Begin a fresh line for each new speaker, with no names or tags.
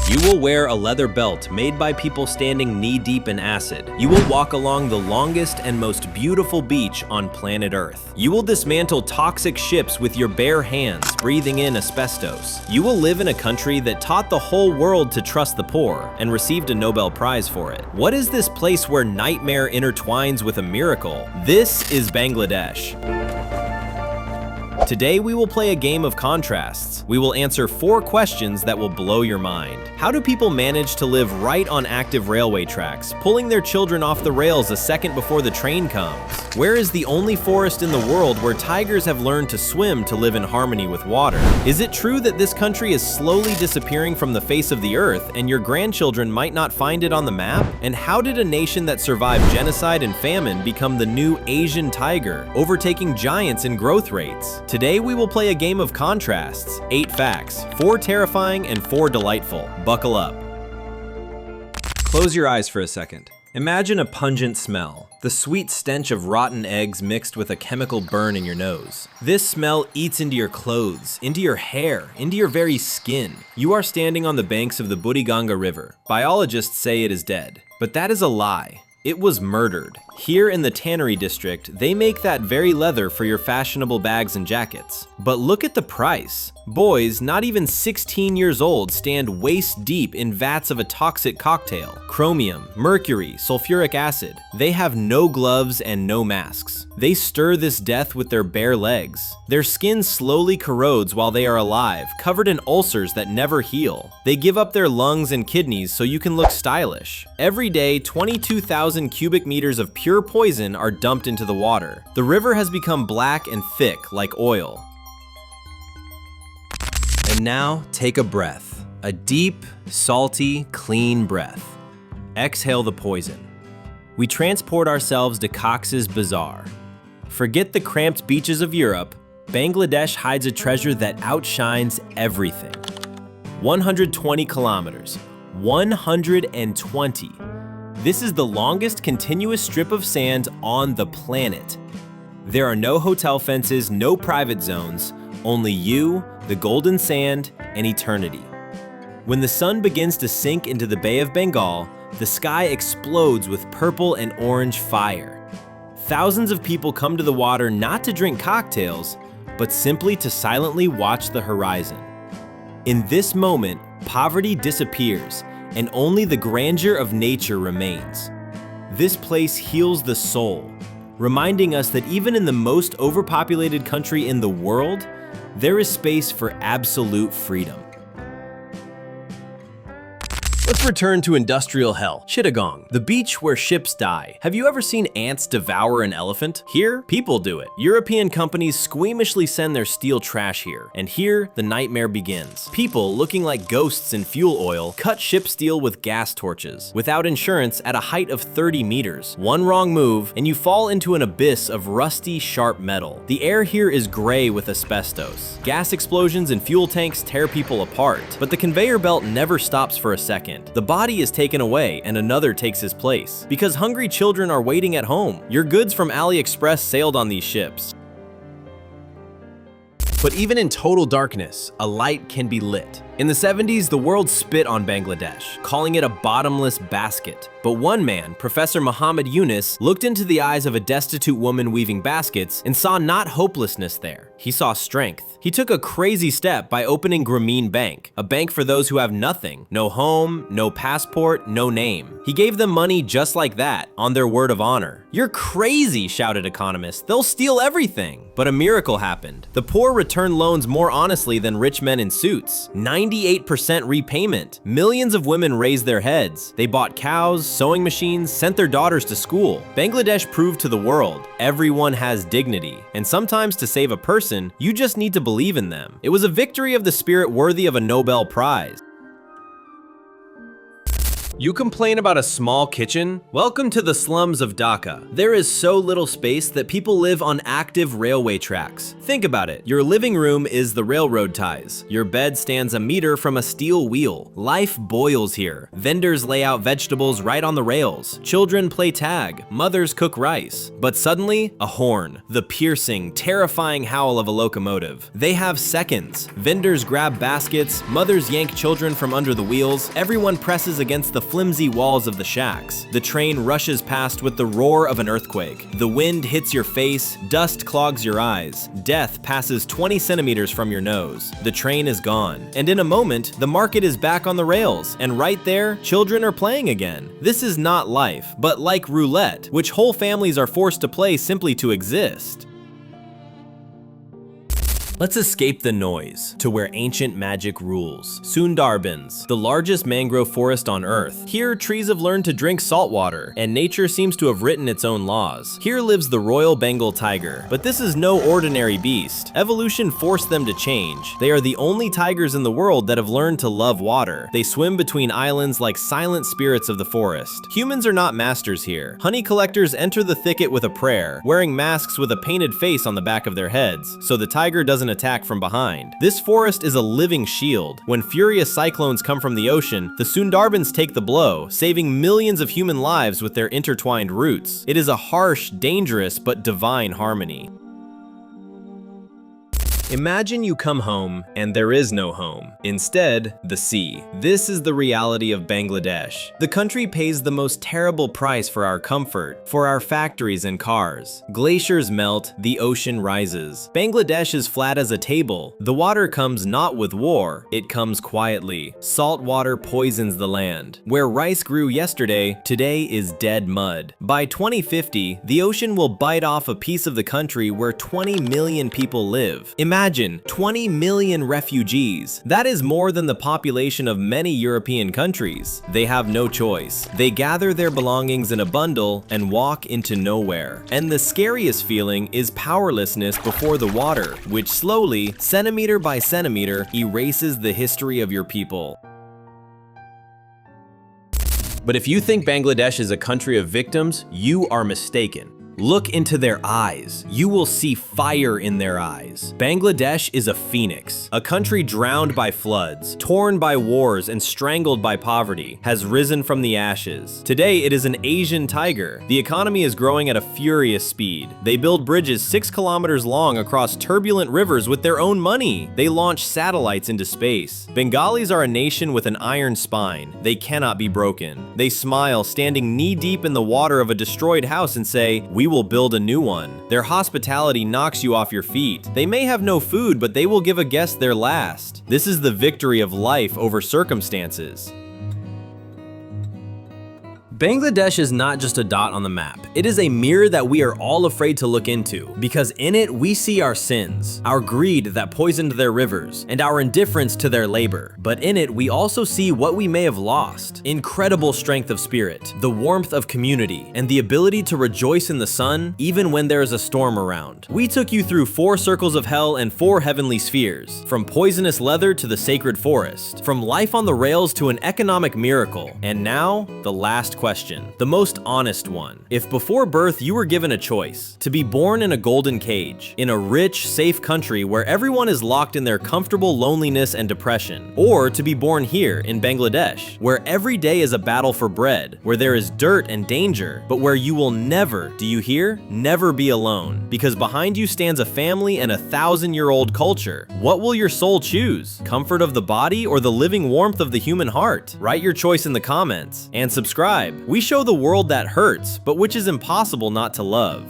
You will wear a leather belt made by people standing knee-deep in acid. You will walk along the longest and most beautiful beach on planet Earth. You will dismantle toxic ships with your bare hands, breathing in asbestos. You will live in a country that taught the whole world to trust the poor and received a Nobel Prize for it. What is this place where nightmare intertwines with a miracle? This is Bangladesh. Today we will play a game of contrasts. We will answer 4 questions that will blow your mind. How do people manage to live right on active railway tracks, pulling their children off the rails a second before the train comes? Where is the only forest in the world where tigers have learned to swim to live in harmony with water? Is it true that this country is slowly disappearing from the face of the earth and your grandchildren might not find it on the map? And how did a nation that survived genocide and famine become the new Asian tiger, overtaking giants in growth rates? Today we will play a game of contrasts, 8 facts, 4 terrifying and 4 delightful. Buckle up. Close your eyes for a second. Imagine a pungent smell, the sweet stench of rotten eggs mixed with a chemical burn in your nose. This smell eats into your clothes, into your hair, into your very skin. You are standing on the banks of the Budiganga River. Biologists say it is dead, but that is a lie. It was murdered. Here in the Tannery District, they make that very leather for your fashionable bags and jackets. But look at the price. Boys, not even 16 years old, stand waist deep in vats of a toxic cocktail. Chromium, mercury, sulfuric acid. They have no gloves and no masks. They stir this death with their bare legs. Their skin slowly corrodes while they are alive, covered in ulcers that never heal. They give up their lungs and kidneys so you can look stylish. Every day, 22,000 cubic meters of pure poison are dumped into the water. The river has become black and thick like oil. And now, take a breath. A deep, salty, clean breath. Exhale the poison. We transport ourselves to Cox's Bazar. Forget the cramped beaches of Europe. Bangladesh hides a treasure that outshines everything. 120 kilometers. 120. This is the longest continuous strip of sand on the planet. There are no hotel fences, no private zones, only you, the golden sand, and eternity. When the sun begins to sink into the Bay of Bengal, the sky explodes with purple and orange fire. Thousands of people come to the water not to drink cocktails, but simply to silently watch the horizon. In this moment, poverty disappears, and only the grandeur of nature remains. This place heals the soul, reminding us that even in the most overpopulated country in the world, there is space for absolute freedom. Let's return to industrial hell, Chittagong, the beach where ships die. Have you ever seen ants devour an elephant? Here, people do it. European companies squeamishly send their steel trash here, and here, the nightmare begins. People, looking like ghosts in fuel oil, cut ship steel with gas torches, without insurance at a height of 30 meters. One wrong move, and you fall into an abyss of rusty, sharp metal. The air here is gray with asbestos. Gas explosions and fuel tanks tear people apart, but the conveyor belt never stops for a second. The body is taken away and another takes his place. Because hungry children are waiting at home. Your goods from AliExpress sailed on these ships. But even in total darkness, a light can be lit. In the 70s, the world spit on Bangladesh, calling it a bottomless basket. But one man, Professor Muhammad Yunus, looked into the eyes of a destitute woman weaving baskets and saw not hopelessness there. He saw strength. He took a crazy step by opening Grameen Bank, a bank for those who have nothing. No home, no passport, no name. He gave them money just like that, on their word of honor. "You're crazy," shouted economists. "They'll steal everything." But a miracle happened. The poor returned loans more honestly than rich men in suits. 98% repayment. Millions of women raised their heads. They bought cows, sewing machines, sent their daughters to school. Bangladesh proved to the world, everyone has dignity. And sometimes to save a person, you just need to believe in them. It was a victory of the spirit worthy of a Nobel Prize. You complain about a small kitchen? Welcome to the slums of Dhaka. There is so little space that people live on active railway tracks. Think about it. Your living room is the railroad ties. Your bed stands a meter from a steel wheel. Life boils here. Vendors lay out vegetables right on the rails. Children play tag. Mothers cook rice. But suddenly, a horn. The piercing, terrifying howl of a locomotive. They have seconds. Vendors grab baskets. Mothers yank children from under the wheels. Everyone presses against the flimsy walls of the shacks. The train rushes past with the roar of an earthquake. The wind hits your face, dust clogs your eyes, death passes 20 centimeters from your nose. The train is gone, and in a moment, the market is back on the rails, and right there, children are playing again. This is not life, but like roulette, which whole families are forced to play simply to exist. Let's escape the noise to where ancient magic rules. Sundarbans, the largest mangrove forest on Earth. Here, trees have learned to drink salt water, and nature seems to have written its own laws. Here lives the Royal Bengal tiger, but this is no ordinary beast. Evolution forced them to change. They are the only tigers in the world that have learned to love water. They swim between islands like silent spirits of the forest. Humans are not masters here. Honey collectors enter the thicket with a prayer, wearing masks with a painted face on the back of their heads, so the tiger doesn't attack from behind. This forest is a living shield. When furious cyclones come from the ocean, the Sundarbans take the blow, saving millions of human lives with their intertwined roots. It is a harsh, dangerous, but divine harmony. Imagine you come home and there is no home. Instead, the sea. This is the reality of Bangladesh. The country pays the most terrible price for our comfort, for our factories and cars. Glaciers melt, the ocean rises. Bangladesh is flat as a table. The water comes not with war, it comes quietly. Salt water poisons the land. Where rice grew yesterday, today is dead mud. By 2050, the ocean will bite off a piece of the country where 20 million people live. Imagine 20 million refugees. That is more than the population of many European countries. They have no choice. They gather their belongings in a bundle and walk into nowhere. And the scariest feeling is powerlessness before the water, which slowly, centimeter by centimeter, erases the history of your people. But if you think Bangladesh is a country of victims, you are mistaken. Look into their eyes. You will see fire in their eyes. Bangladesh is a phoenix. A country drowned by floods, torn by wars, and strangled by poverty, has risen from the ashes. Today, it is an Asian tiger. The economy is growing at a furious speed. They build bridges 6 kilometers long across turbulent rivers with their own money. They launch satellites into space. Bengalis are a nation with an iron spine. They cannot be broken. They smile, standing knee-deep in the water of a destroyed house, and say, "We will build a new one." Their hospitality knocks you off your feet. They may have no food, but they will give a guest their last. This is the victory of life over circumstances. Bangladesh is not just a dot on the map. It is a mirror that we are all afraid to look into, because in it we see our sins, our greed that poisoned their rivers, and our indifference to their labor. But in it we also see what we may have lost: incredible strength of spirit, the warmth of community, and the ability to rejoice in the sun even when there is a storm around. We took you through 4 circles of hell and 4 heavenly spheres, from poisonous leather to the sacred forest, from life on the rails to an economic miracle. And now, the last question. The most honest one. If before birth you were given a choice, to be born in a golden cage, in a rich, safe country where everyone is locked in their comfortable loneliness and depression, or to be born here in Bangladesh, where every day is a battle for bread, where there is dirt and danger, but where you will never, do you hear? Never be alone, because behind you stands a family and a 1,000-year-old culture. What will your soul choose? Comfort of the body or the living warmth of the human heart? Write your choice in the comments, and subscribe. We show the world that hurts, but which is impossible not to love.